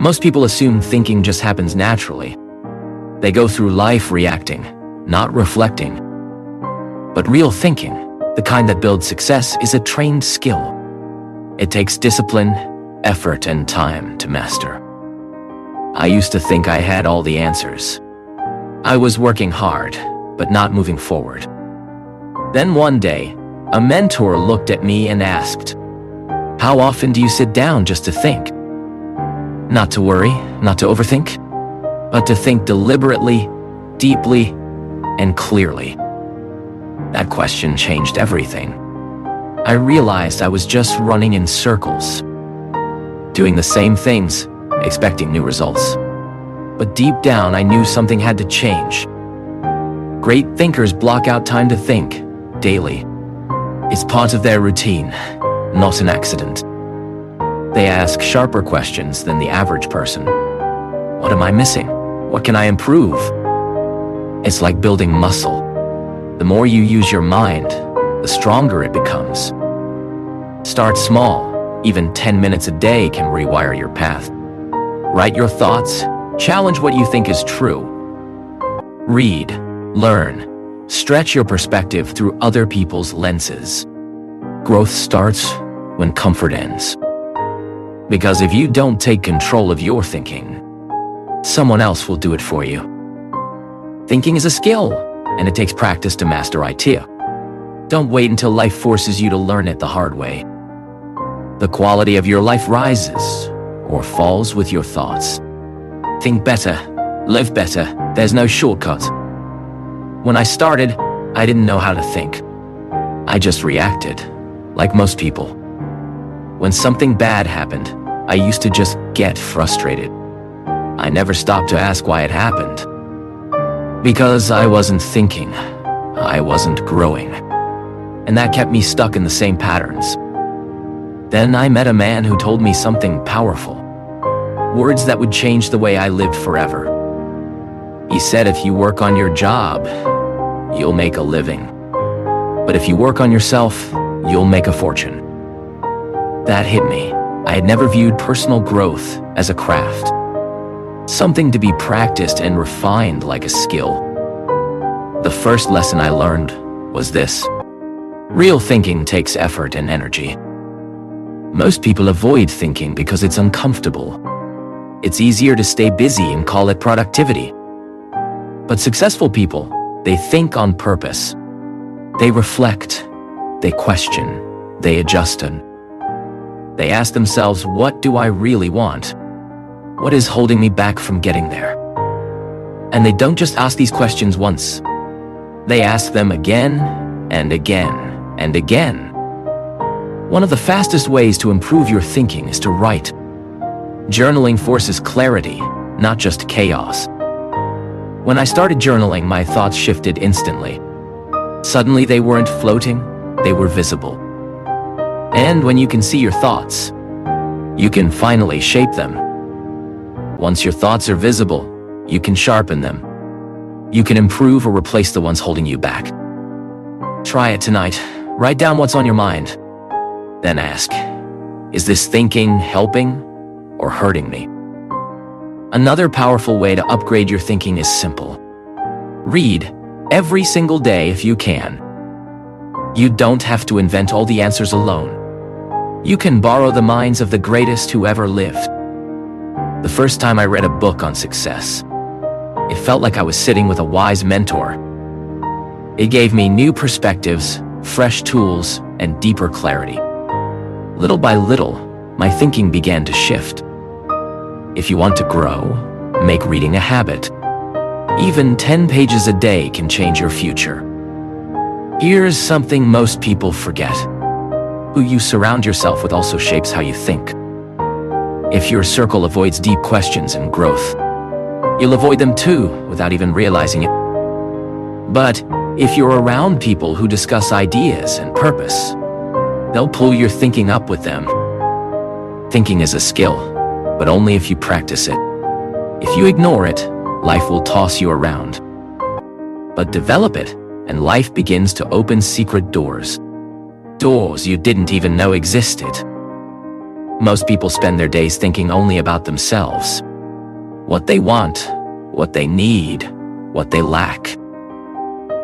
Most people assume thinking just happens naturally. They go through life reacting, not reflecting. But real thinking, the kind that builds success, is a trained skill. It takes discipline, effort, and time to master. I used to think I had all the answers. I was working hard, but not moving forward. Then one day, a mentor looked at me and asked, "How often do you sit down just to think?" Not to worry, not to overthink, but to think deliberately, deeply, and clearly. That question changed everything. I realized I was just running in circles, doing the same things, expecting new results. But deep down, I knew something had to change. Great thinkers block out time to think, daily. It's part of their routine, not an accident. They ask sharper questions than the average person. What am I missing? What can I improve? It's like building muscle. The more you use your mind, the stronger it becomes. Start small. Even 10 minutes a day can rewire your path. Write your thoughts. Challenge what you think is true. Read, learn, stretch your perspective through other people's lenses. Growth starts when comfort ends. Because if you don't take control of your thinking, someone else will do it for you. Thinking is a skill, and it takes practice to master it. Don't wait until life forces you to learn it the hard way. The quality of your life rises or falls with your thoughts. Think better, live better. There's no shortcut. When I started, I didn't know how to think. I just reacted, like most people. When something bad happened, I used to just get frustrated. I never stopped to ask why it happened. Because I wasn't thinking, I wasn't growing. And that kept me stuck in the same patterns. Then I met a man who told me something powerful. Words that would change the way I lived forever. He said, if you work on your job, you'll make a living. But if you work on yourself, you'll make a fortune. That hit me. I had never viewed personal growth as a craft. Something to be practiced and refined like a skill. The first lesson I learned was this. Real thinking takes effort and energy. Most people avoid thinking because it's uncomfortable. It's easier to stay busy and call it productivity. But successful people, they think on purpose. They reflect, they question, they adjust. They ask themselves, what do I really want? What is holding me back from getting there? And they don't just ask these questions once. They ask them again and again and again. One of the fastest ways to improve your thinking is to write. Journaling forces clarity, not just chaos. When I started journaling, my thoughts shifted instantly. Suddenly they weren't floating, they were visible. And when you can see your thoughts, you can finally shape them. Once your thoughts are visible, you can sharpen them. You can improve or replace the ones holding you back. Try it tonight. Write down what's on your mind. Then ask, is this thinking helping or hurting me? Another powerful way to upgrade your thinking is simple. Read every single day if you can. You don't have to invent all the answers alone. You can borrow the minds of the greatest who ever lived. The first time I read a book on success, it felt like I was sitting with a wise mentor. It gave me new perspectives, fresh tools, and deeper clarity. Little by little, my thinking began to shift. If you want to grow, make reading a habit. Even 10 pages a day can change your future. Here's something most people forget. Who you surround yourself with also shapes how you think. If your circle avoids deep questions and growth, you'll avoid them too without even realizing it. But if you're around people who discuss ideas and purpose, they'll pull your thinking up with them. Thinking is a skill, but only if you practice it. If you ignore it, life will toss you around. But develop it, and life begins to open secret doors. Doors you didn't even know existed. Most people spend their days thinking only about themselves. What they want, what they need, what they lack.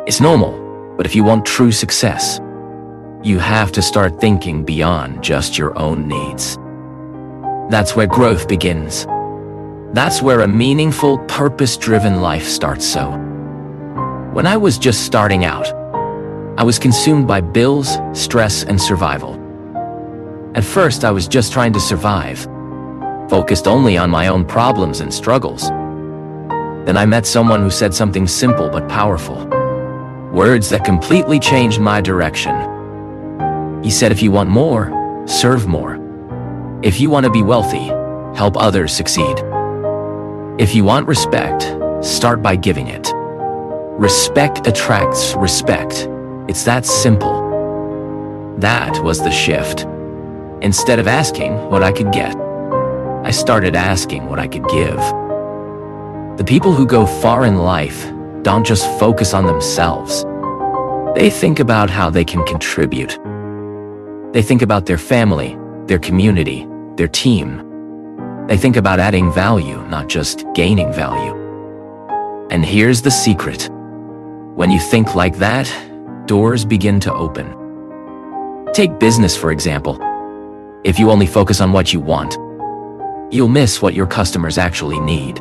It's normal, but if you want true success, you have to start thinking beyond just your own needs. That's where growth begins. That's where a meaningful, purpose-driven life starts. So, when I was just starting out, I was consumed by bills, stress, and survival. At first, I was just trying to survive, focused only on my own problems and struggles. Then I met someone who said something simple but powerful. Words that completely changed my direction. He said, if you want more, serve more. If you want to be wealthy, help others succeed. If you want respect, start by giving it. Respect attracts respect. It's that simple. That was the shift. Instead of asking what I could get, I started asking what I could give. The people who go far in life don't just focus on themselves. They think about how they can contribute. They think about their family, their community, their team. They think about adding value, not just gaining value. And here's the secret. When you think like that, doors begin to open. Take business, for example. If you only focus on what you want, you'll miss what your customers actually need.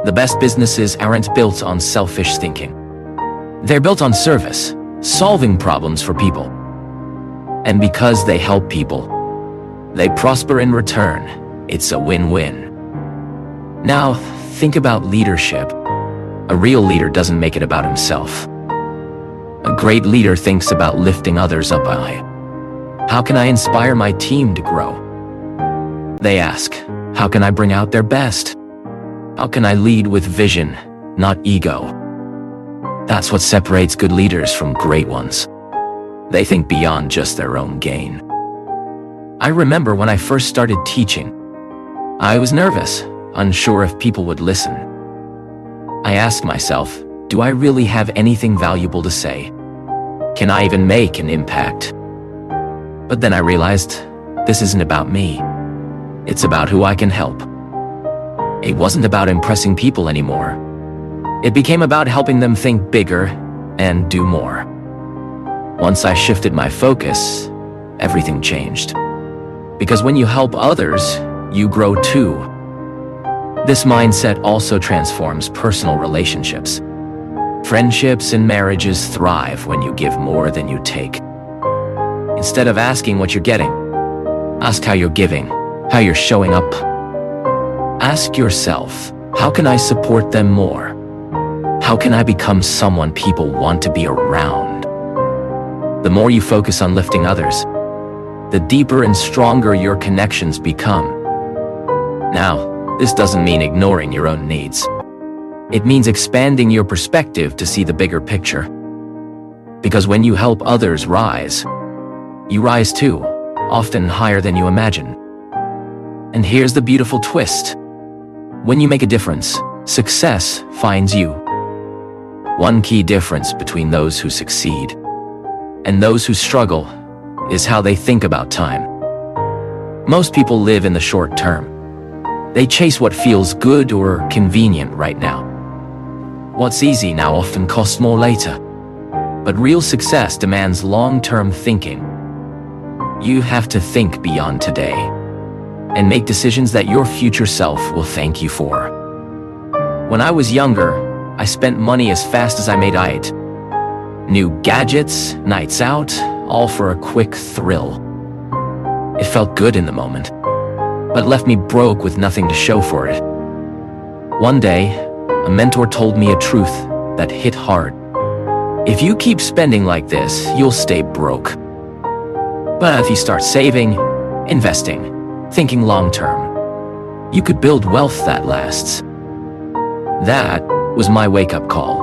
The best businesses aren't built on selfish thinking. They're built on service, solving problems for people. And because they help people, they prosper in return. It's a win-win. Now, think about leadership. A real leader doesn't make it about himself. A great leader thinks about lifting others up high. How can I inspire my team to grow? They ask, how can I bring out their best? How can I lead with vision, not ego? That's what separates good leaders from great ones. They think beyond just their own gain. I remember when I first started teaching, I was nervous, unsure if people would listen. I asked myself, do I really have anything valuable to say? Can I even make an impact? But then I realized, this isn't about me. It's about who I can help. It wasn't about impressing people anymore. It became about helping them think bigger and do more. Once I shifted my focus, everything changed. Because when you help others, you grow too. This mindset also transforms personal relationships. Friendships and marriages thrive when you give more than you take. Instead of asking what you're getting, ask how you're giving, how you're showing up. Ask yourself, how can I support them more? How can I become someone people want to be around? The more you focus on lifting others, the deeper and stronger your connections become. Now, this doesn't mean ignoring your own needs. It means expanding your perspective to see the bigger picture. Because when you help others rise, you rise too, often higher than you imagine. And here's the beautiful twist. When you make a difference, success finds you. One key difference between those who succeed and those who struggle is how they think about time. Most people live in the short term. They chase what feels good or convenient right now. What's easy now often costs more later. But real success demands long-term thinking. You have to think beyond today and make decisions that your future self will thank you for. When I was younger, I spent money as fast as I made it. New gadgets, nights out, all for a quick thrill. It felt good in the moment, but left me broke with nothing to show for it. One day, a mentor told me a truth that hit hard. If you keep spending like this, you'll stay broke. But if you start saving, investing, thinking long-term, you could build wealth that lasts. That was my wake-up call.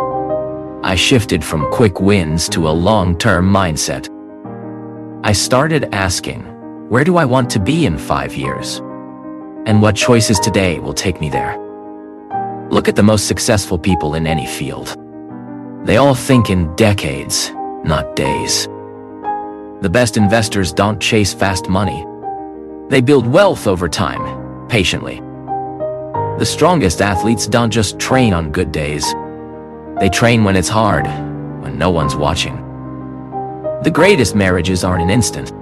I shifted from quick wins to a long-term mindset. I started asking, where do I want to be in 5 years? And what choices today will take me there? Look at the most successful people in any field. They all think in decades, not days. The best investors don't chase fast money. They build wealth over time, patiently. The strongest athletes don't just train on good days. They train when it's hard, when no one's watching. The greatest marriages aren't an instant.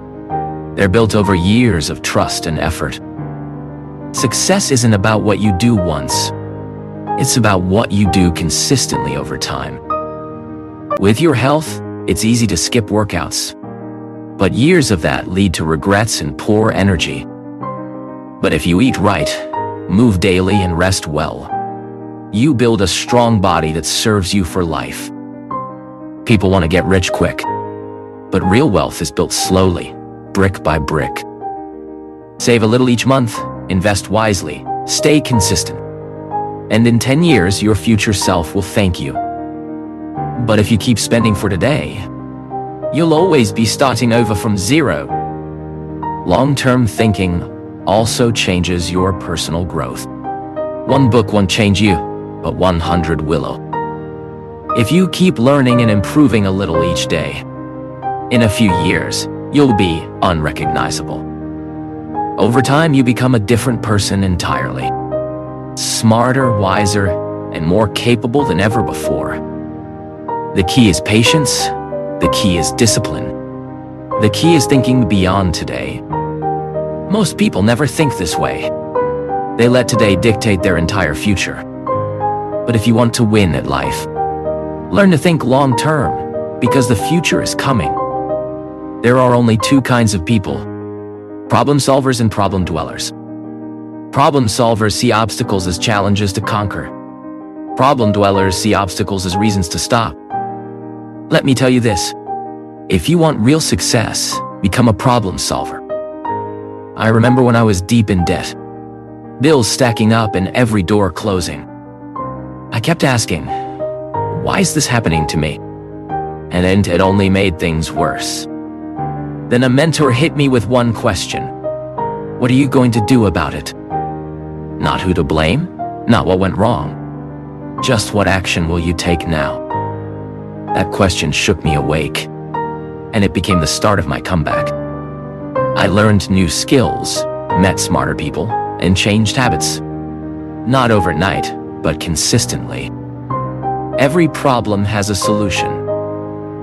They're built over years of trust and effort. Success isn't about what you do once. It's about what you do consistently over time. With your health, it's easy to skip workouts. But years of that lead to regrets and poor energy. But if you eat right, move daily and rest well, you build a strong body that serves you for life. People want to get rich quick. But real wealth is built slowly, brick by brick. Save a little each month, invest wisely, stay consistent. And in 10 years, your future self will thank you. But if you keep spending for today, you'll always be starting over from zero. Long-term thinking also changes your personal growth. One book won't change you, but 100 will. If you keep learning and improving a little each day, in a few years, you'll be unrecognizable. Over time, you become a different person entirely. Smarter, wiser, and more capable than ever before. The key is patience. The key is discipline. The key is thinking beyond today. Most people never think this way. They let today dictate their entire future. But if you want to win at life, learn to think long-term, because the future is coming. There are only two kinds of people: problem solvers and problem dwellers. Problem solvers see obstacles as challenges to conquer. Problem dwellers see obstacles as reasons to stop. Let me tell you this: if you want real success, become a problem solver. I remember when I was deep in debt, bills stacking up and every door closing. I kept asking, why is this happening to me? And it only made things worse. Then a mentor hit me with one question: what are you going to do about it? Not who to blame, not what went wrong. Just what action will you take now? That question shook me awake, and it became the start of my comeback. I learned new skills, met smarter people, and changed habits. Not overnight, but consistently. Every problem has a solution,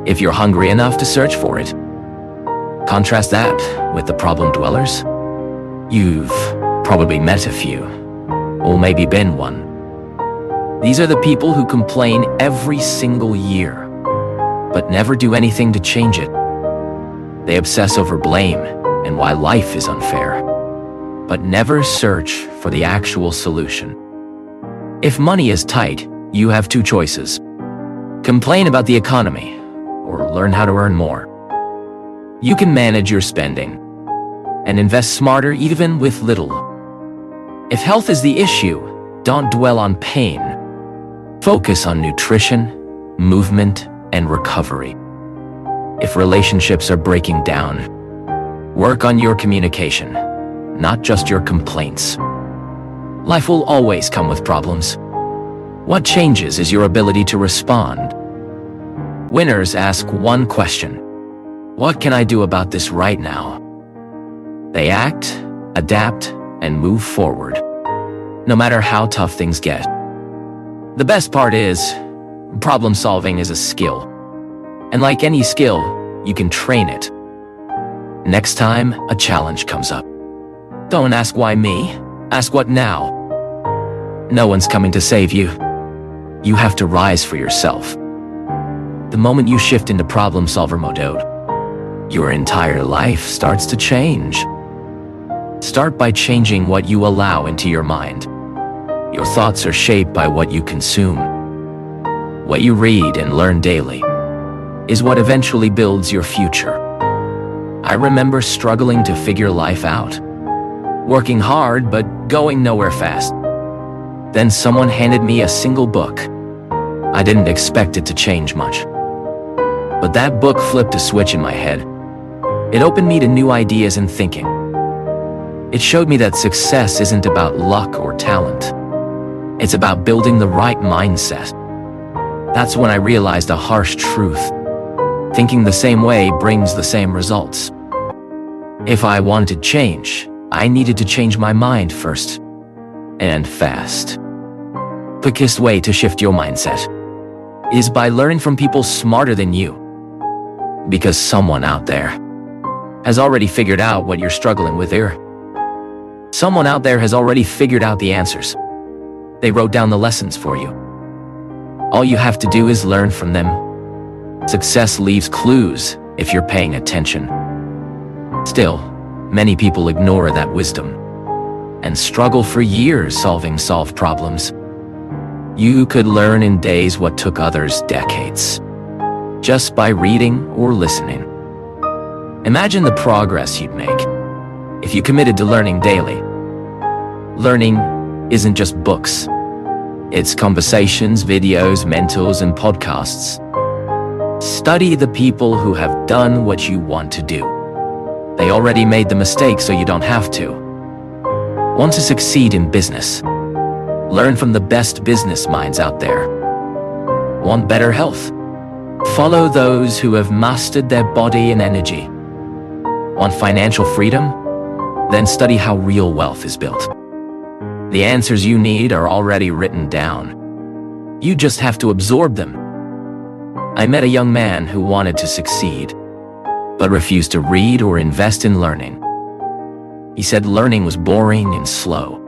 if you're hungry enough to search for it. Contrast that with the problem dwellers. You've probably met a few, or maybe been one. These are the people who complain every single year, but never do anything to change it. They obsess over blame and why life is unfair, but never search for the actual solution. If money is tight, you have two choices: complain about the economy, or learn how to earn more. You can manage your spending and invest smarter even with little. If health is the issue, don't dwell on pain. Focus on nutrition, movement, and recovery. If relationships are breaking down, work on your communication, not just your complaints. Life will always come with problems. What changes is your ability to respond. Winners ask one question: what can I do about this right now? They act, adapt, and move forward, no matter how tough things get. The best part is, problem solving is a skill. And like any skill, you can train it. Next time a challenge comes up, don't ask why me, ask what now. No one's coming to save you. You have to rise for yourself. The moment you shift into problem solver mode, your entire life starts to change. Start by changing what you allow into your mind. Your thoughts are shaped by what you consume. What you read and learn daily is what eventually builds your future. I remember struggling to figure life out, working hard but going nowhere fast. Then someone handed me a single book. I didn't expect it to change much, but that book flipped a switch in my head. It opened me to new ideas and thinking. It showed me that success isn't about luck or talent. It's about building the right mindset. That's when I realized a harsh truth. Thinking the same way brings the same results. If I wanted change, I needed to change my mind first, and fast. Quickest way to shift your mindset is by learning from people smarter than you. Because someone out there has already figured out what you're struggling with here. Someone out there has already figured out the answers. They wrote down the lessons for you. All you have to do is learn from them. Success leaves clues if you're paying attention. Still, many people ignore that wisdom and struggle for years solving solved problems. You could learn in days what took others decades, just by reading or listening. Imagine the progress you'd make if you committed to learning daily. Learning isn't just books. It's conversations, videos, mentors, and podcasts. Study the people who have done what you want to do. They already made the mistake, so you don't have to. Want to succeed in business? Learn from the best business minds out there. Want better health? Follow those who have mastered their body and energy. Want financial freedom? Then study how real wealth is built. The answers you need are already written down. You just have to absorb them. I met a young man who wanted to succeed, but refused to read or invest in learning. He said learning was boring and slow,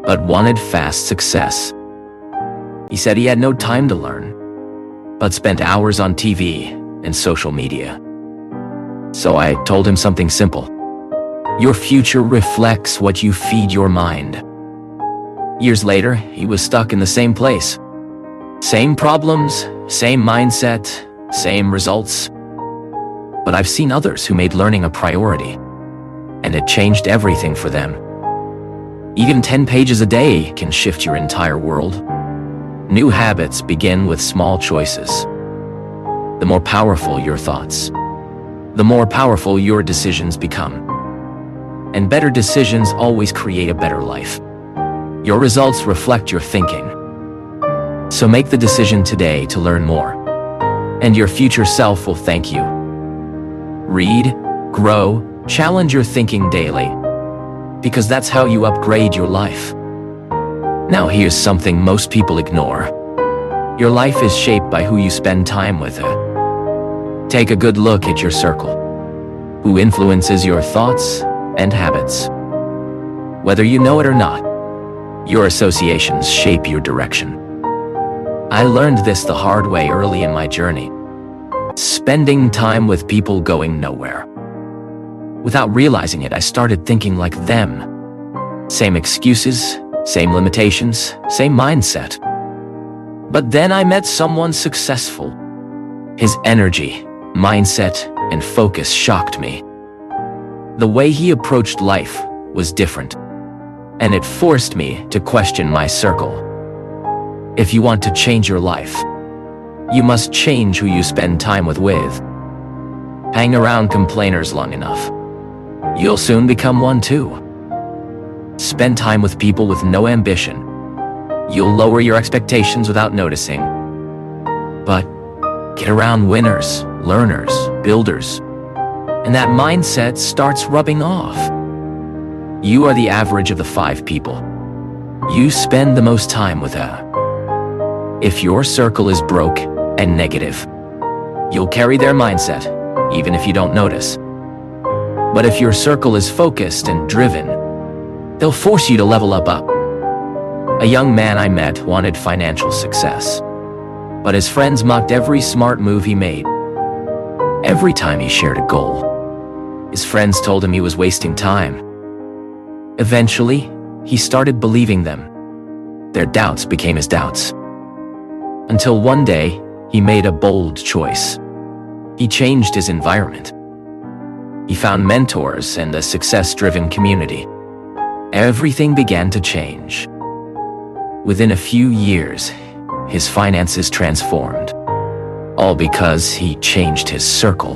but wanted fast success. He said he had no time to learn, but spent hours on TV and social media. So I told him something simple. Your future reflects what you feed your mind. Years later, he was stuck in the same place. Same problems, same mindset, same results. But I've seen others who made learning a priority, and it changed everything for them. Even 10 pages a day can shift your entire world. New habits begin with small choices. The more powerful your thoughts, the more powerful your decisions become. And better decisions always create a better life. Your results reflect your thinking. So make the decision today to learn more, and your future self will thank you. Read, grow, challenge your thinking daily, because that's how you upgrade your life. Now here's something most people ignore. Your life is shaped by who you spend time with. Take a good look at your circle. Who influences your thoughts and habits? Whether you know it or not, your associations shape your direction. I learned this the hard way early in my journey. Spending time with people going nowhere. Without realizing it, I started thinking like them. Same excuses, same limitations, same mindset. But then I met someone successful. His energy, mindset, and focus shocked me. The way he approached life was different, and it forced me to question my circle. If you want to change your life, you must change who you spend time with. Hang around complainers long enough, you'll soon become one too. Spend time with people with no ambition. You'll lower your expectations without noticing. But get around winners, learners, builders, and that mindset starts rubbing off. You are the average of the 5 people you spend the most time with. If your circle is broke and negative, you'll carry their mindset, even if you don't notice. But if your circle is focused and driven, they'll force you to level up. A young man I met wanted financial success, but his friends mocked every smart move he made. Every time he shared a goal, his friends told him he was wasting time. Eventually, he started believing them. Their doubts became his doubts. Until one day, he made a bold choice. He changed his environment. He found mentors and a success-driven community. Everything began to change. Within a few years, his finances transformed. All because he changed his circle.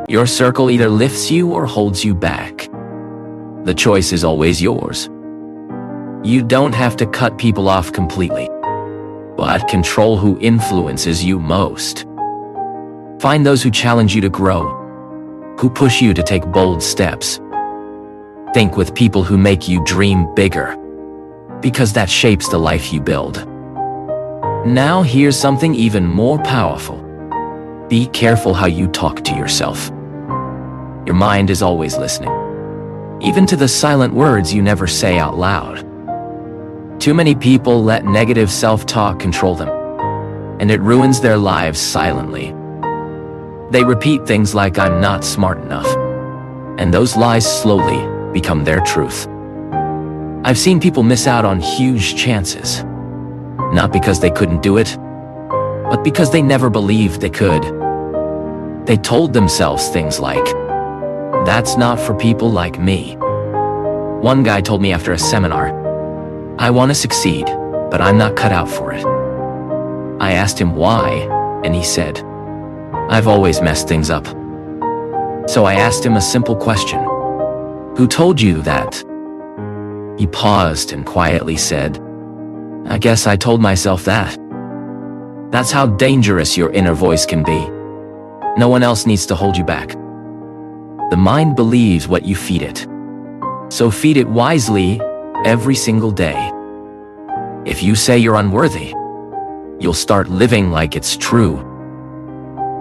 Your circle either lifts you or holds you back. The choice is always yours. You don't have to cut people off completely, but control who influences you most. Find those who challenge you to grow, who push you to take bold steps. Think with people who make you dream bigger, because that shapes the life you build. Now here's something even more powerful. Be careful how you talk to yourself. Your mind is always listening, even to the silent words you never say out loud. Too many people let negative self-talk control them, and it ruins their lives silently. They repeat things like, "I'm not smart enough," and those lies slowly become their truth. I've seen people miss out on huge chances, not because they couldn't do it, but because they never believed they could. They told themselves things like, "That's not for people like me." One guy told me after a seminar, "I want to succeed, but I'm not cut out for it." I asked him why, and he said, "I've always messed things up." So I asked him a simple question. "Who told you that?" He paused and quietly said, "I guess I told myself that." That's how dangerous your inner voice can be. No one else needs to hold you back. The mind believes what you feed it. So feed it wisely every single day. If you say you're unworthy, you'll start living like it's true.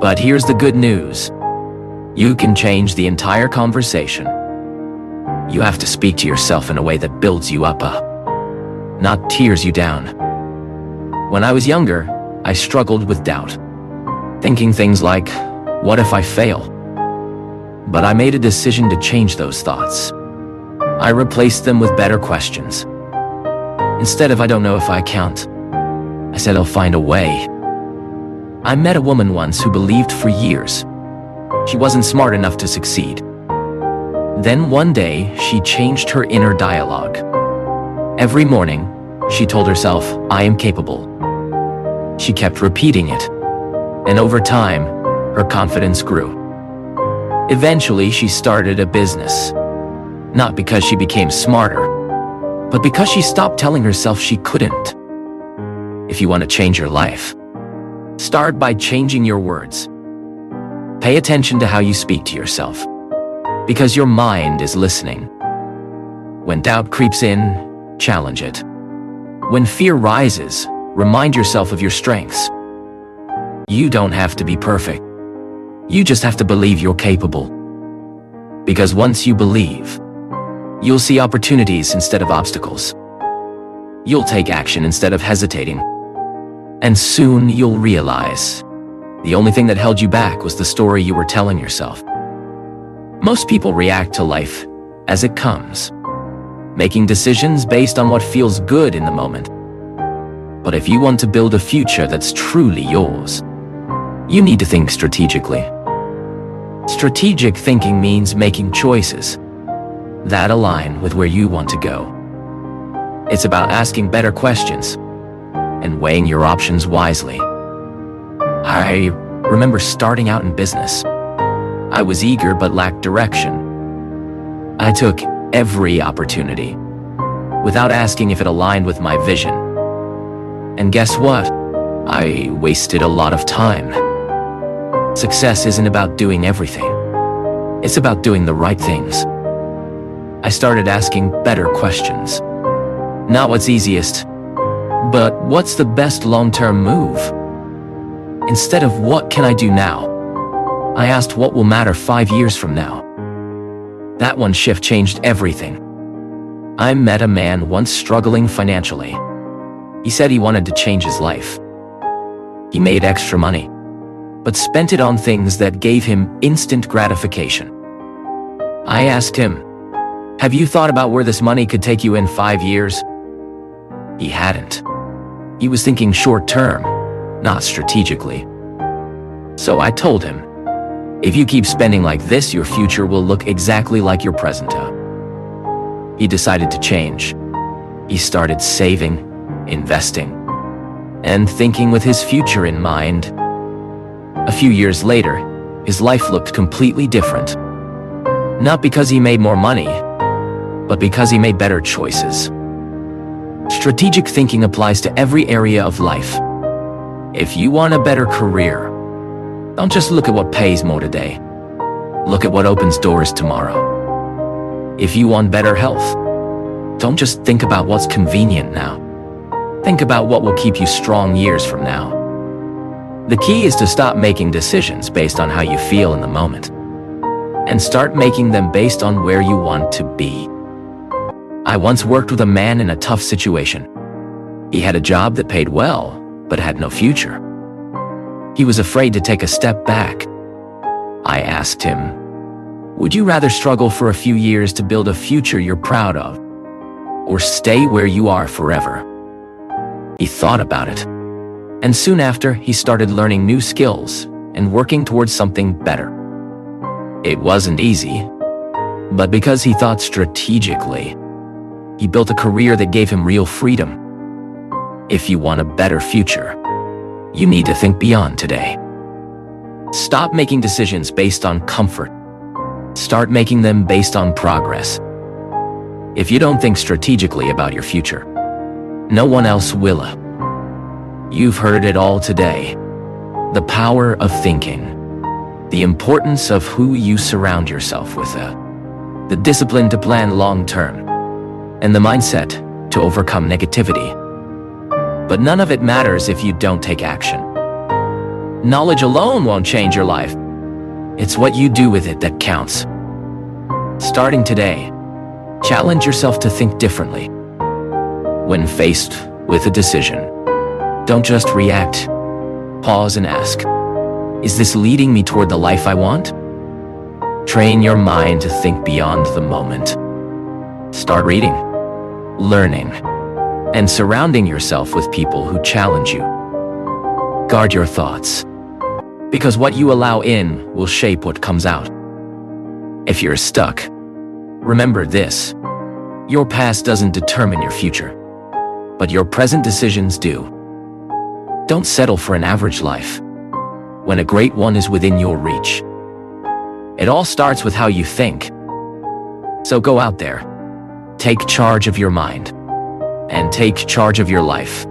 But here's the good news. You can change the entire conversation. You have to speak to yourself in a way that builds you up, not tears you down. When I was younger, I struggled with doubt, thinking things like, "What if I fail?" But I made a decision to change those thoughts. I replaced them with better questions. Instead of "I don't know if I can't," I said, "I'll find a way." I met a woman once who believed for years she wasn't smart enough to succeed. Then one day, she changed her inner dialogue. Every morning, she told herself, "I am capable." She kept repeating it, and over time, her confidence grew. Eventually, she started a business, not because she became smarter, but because she stopped telling herself she couldn't. If you want to change your life, start by changing your words. Pay attention to how you speak to yourself, because your mind is listening. When doubt creeps in, challenge it. When fear rises, remind yourself of your strengths. You don't have to be perfect. You just have to believe you're capable. Because once you believe, you'll see opportunities instead of obstacles. You'll take action instead of hesitating. And soon you'll realize the only thing that held you back was the story you were telling yourself. Most people react to life as it comes, making decisions based on what feels good in the moment. But if you want to build a future that's truly yours, you need to think strategically. Strategic thinking means making choices that align with where you want to go. It's about asking better questions and weighing your options wisely. I remember starting out in business. I was eager but lacked direction. I took every opportunity without asking if it aligned with my vision. And guess what? I wasted a lot of time. Success isn't about doing everything. It's about doing the right things. I started asking better questions. Not what's easiest, but what's the best long-term move? Instead of what can I do now, I asked what will matter 5 years from now. That one shift changed everything. I met a man once struggling financially. He said he wanted to change his life. He made extra money, but spent it on things that gave him instant gratification. I asked him, "Have you thought about where this money could take you in 5 years?" He hadn't. He was thinking short-term, not strategically. So I told him, "If you keep spending like this, your future will look exactly like your present." He decided to change. He started saving, investing, and thinking with his future in mind. A few years later, his life looked completely different. Not because he made more money, but because he made better choices. Strategic thinking applies to every area of life. If you want a better career, don't just look at what pays more today. Look at what opens doors tomorrow. If you want better health, don't just think about what's convenient now. Think about what will keep you strong years from now. The key is to stop making decisions based on how you feel in the moment, and start making them based on where you want to be. I once worked with a man in a tough situation. He had a job that paid well, but had no future. He was afraid to take a step back. I asked him, "Would you rather struggle for a few years to build a future you're proud of, or stay where you are forever?" He thought about it, and soon after, he started learning new skills and working towards something better. It wasn't easy, but because he thought strategically, he built a career that gave him real freedom. If you want a better future, you need to think beyond today. Stop making decisions based on comfort. Start making them based on progress. If you don't think strategically about your future, no one else will. You've heard it all today. The power of thinking. The importance of who you surround yourself with. The discipline to plan long term. And the mindset to overcome negativity. But none of it matters if you don't take action. Knowledge alone won't change your life. It's what you do with it that counts. Starting today, challenge yourself to think differently. When faced with a decision, don't just react. Pause and ask, is this leading me toward the life I want? Train your mind to think beyond the moment. Start reading, learning, and surrounding yourself with people who challenge you. Guard your thoughts, because what you allow in will shape what comes out. If you're stuck, remember this: your past doesn't determine your future, but your present decisions do. Don't settle for an average life when a great one is within your reach. It all starts with how you think. So go out there, take charge of your mind, and take charge of your life.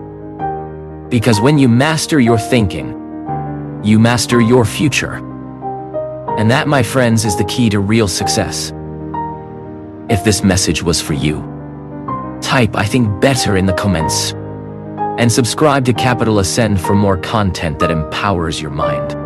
Because when you master your thinking, you master your future. And that, my friends, is the key to real success. If this message was for you, type "I think better" in the comments. And subscribe to Capital Ascend for more content that empowers your mind.